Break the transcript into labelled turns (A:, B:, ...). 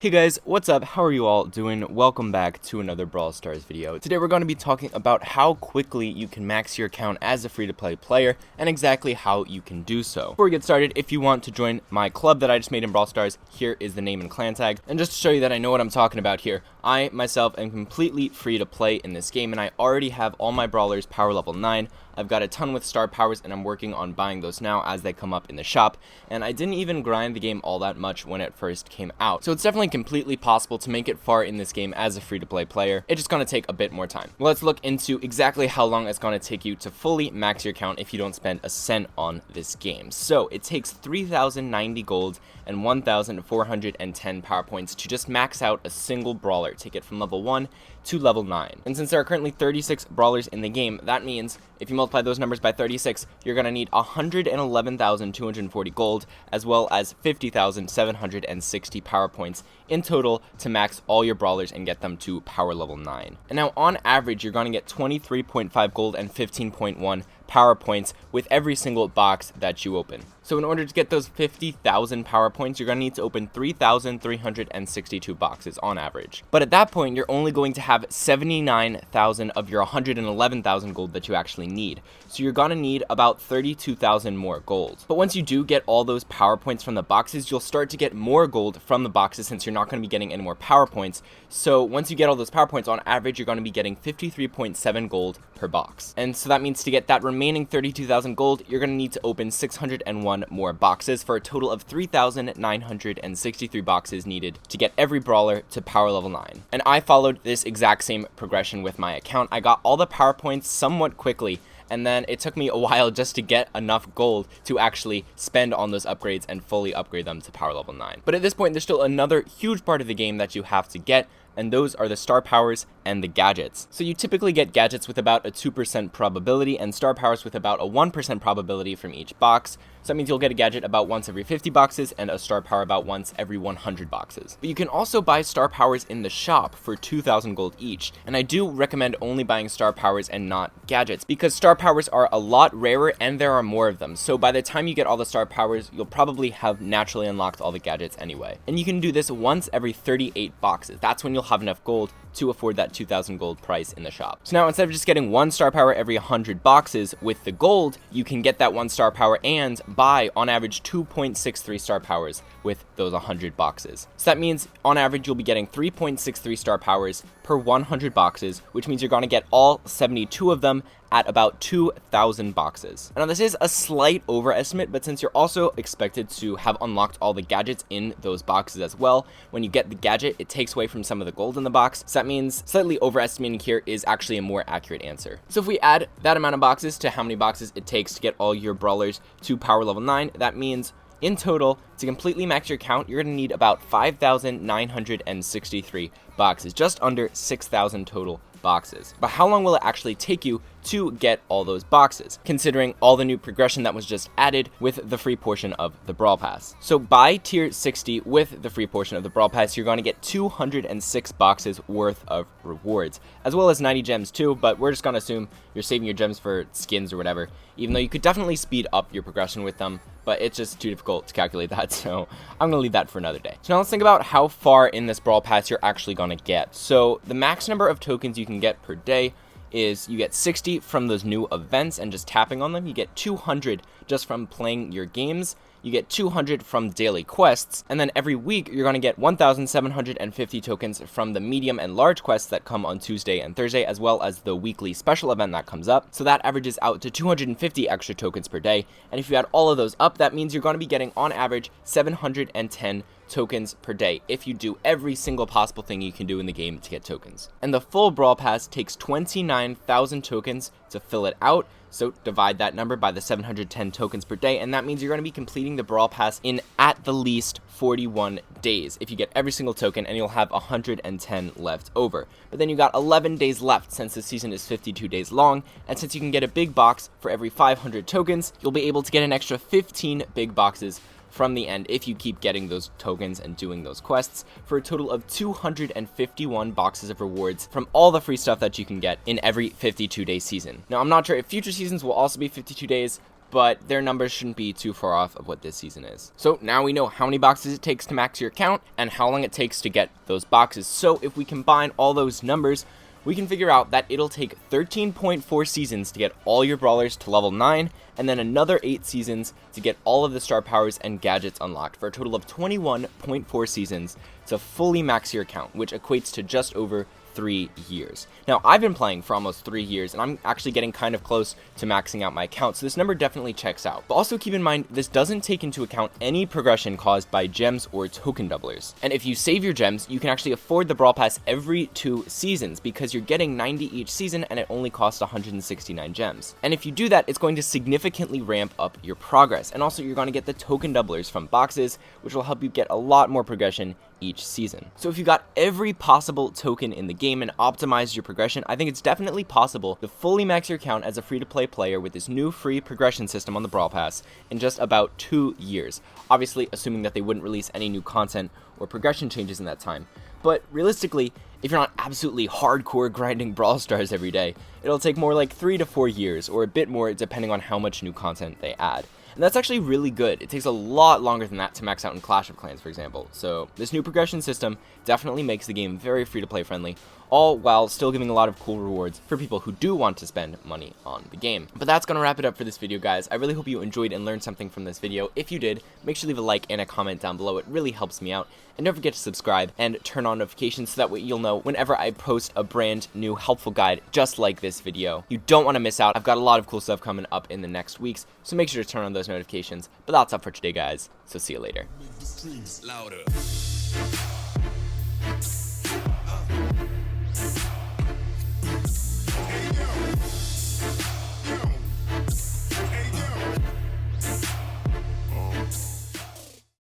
A: Hey guys, what's up? How are you all doing? Welcome back to another Brawl Stars video. Today we're going to be talking about how quickly you can max your account as a free-to-play player and exactly how you can do so. Before we get started, if you want to join my club that I just made in Brawl Stars, here is the name and clan tag. And just to show you that I know what I'm talking about here, I myself am completely free to play in this game and I already have all my brawlers power level 9. I've got a ton with star powers and I'm working on buying those now as they come up in the shop, and I didn't even grind the game all that much when it first came out. So it's definitely completely possible to make it far in this game as a free-to-play player. It's just going to take a bit more time. Let's look into exactly how long it's going to take you to fully max your account if you don't spend a cent on this game. So it takes 3,090 gold and 1,410 power points to just max out a single brawler, take it from level 1 to level 9. And since there are currently 36 brawlers in the game, that means if you multiply those numbers by 36, you're going to need 111,240 gold, as well as 50,760 power points in total to max all your brawlers and get them to power level 9. And now on average, you're going to get 23.5 gold and 15.1 power points with every single box that you open. So in order to get those 50,000 power points, you're going to need to open 3,362 boxes on average. But at that point, you're only going to have 79,000 of your 111,000 gold that you actually need. So you're going to need about 32,000 more gold. But once you do get all those power points from the boxes, you'll start to get more gold from the boxes since you're not going to be getting any more power points. So once you get all those power points, on average, you're going to be getting 53.7 gold per box. And so that means to get that remaining 32,000 gold, you're going to need to open 601 more boxes for a total of 3,963 boxes needed to get every brawler to power level 9. And I followed this exact same progression with my account. I got all the power points somewhat quickly, and then it took me a while just to get enough gold to actually spend on those upgrades and fully upgrade them to power level 9. But at this point, there's still another huge part of the game that you have to get, and those are the star powers and the gadgets. So you typically get gadgets with about a 2% probability and star powers with about a 1% probability from each box. So that means you'll get a gadget about once every 50 boxes and a star power about once every 100 boxes. But you can also buy star powers in the shop for 2,000 gold each. And I do recommend only buying star powers and not gadgets, because star powers are a lot rarer and there are more of them. So by the time you get all the star powers, you'll probably have naturally unlocked all the gadgets anyway. And you can do this once every 38 boxes. That's when you'll have enough gold to afford that 2,000 gold price in the shop. So now instead of just getting one star power every 100 boxes, with the gold, you can get that one star power and buy on average 2.63 star powers with those 100 boxes. So that means on average you'll be getting 3.63 star powers per 100 boxes, which means you're going to get all 72 of them at about 2,000 boxes. Now this is a slight overestimate, but since you're also expected to have unlocked all the gadgets in those boxes as well, when you get the gadget, it takes away from some of the gold in the box. So that means slightly overestimating here is actually a more accurate answer. So if we add that amount of boxes to how many boxes it takes to get all your brawlers to power level 9, that means in total, to completely max your count, you're going to need about 5,963 boxes, just under 6,000 total boxes. But how long will it actually take you to get all those boxes, considering all the new progression that was just added with the free portion of the Brawl Pass? So by tier 60 with the free portion of the Brawl Pass, you're going to get 206 boxes worth of rewards, as well as 90 gems too, but we're just going to assume you're saving your gems for skins or whatever, even though you could definitely speed up your progression with them, but it's just too difficult to calculate that, so I'm going to leave that for another day. So now let's think about how far in this Brawl Pass you're actually going to get. So the max number of tokens you can get per day is you get 60 from those new events and just tapping on them. You get 200 just from playing your games. You get 200 from daily quests, and then every week you're going to get 1,750 tokens from the medium and large quests that come on Tuesday and Thursday, as well as the weekly special event that comes up. So that averages out to 250 extra tokens per day, and if you add all of those up, that means you're going to be getting on average 710 tokens per day if you do every single possible thing you can do in the game to get tokens. And the full Brawl Pass takes 29,000 tokens to fill it out. So divide that number by the 710 tokens per day, and that means you're going to be completing the Brawl Pass in at the least 41 days if you get every single token, and you'll have 110 left over. But then you got 11 days left since the season is 52 days long, and since you can get a big box for every 500 tokens, you'll be able to get an extra 15 big boxes from the end if you keep getting those tokens and doing those quests, for a total of 251 boxes of rewards from all the free stuff that you can get in every 52-day season. Now, I'm not sure if future seasons will also be 52 days, but their numbers shouldn't be too far off of what this season is. So now we know how many boxes it takes to max your account and how long it takes to get those boxes. So if we combine all those numbers, we can figure out that it'll take 13.4 seasons to get all your brawlers to level 9, and then another 8 seasons to get all of the star powers and gadgets unlocked, for a total of 21.4 seasons to fully max your account, which equates to just over 3 years. Now, I've been playing for almost 3 years, and I'm actually getting kind of close to maxing out my account, so this number definitely checks out. But also keep in mind, this doesn't take into account any progression caused by gems or token doublers. And if you save your gems, you can actually afford the Brawl Pass every 2 seasons, because you're getting 90 each season, and it only costs 169 gems. And if you do that, it's going to significantly ramp up your progress, and also you're going to get the token doublers from boxes, which will help you get a lot more progression each season. So if you got every possible token in the game and optimized your progression, I think it's definitely possible to fully max your account as a free-to-play player with this new free progression system on the Brawl Pass in just about 2 years. Obviously, assuming that they wouldn't release any new content or progression changes in that time. But realistically, if you're not absolutely hardcore grinding Brawl Stars every day, it'll take more like 3 to 4 years, or a bit more depending on how much new content they add. And that's actually really good. It takes a lot longer than that to max out in Clash of Clans, for example. So this new progression system definitely makes the game very free-to-play friendly, all while still giving a lot of cool rewards for people who do want to spend money on the game. But that's going to wrap it up for this video, guys. I really hope you enjoyed and learned something from this video. If you did, make sure to leave a like and a comment down below. It really helps me out. And don't forget to subscribe and turn on notifications so that way you'll know whenever I post a brand new helpful guide just like this video. You don't want to miss out. I've got a lot of cool stuff coming up in the next weeks, so make sure to turn on those notifications. But that's all for today, guys. So see you later.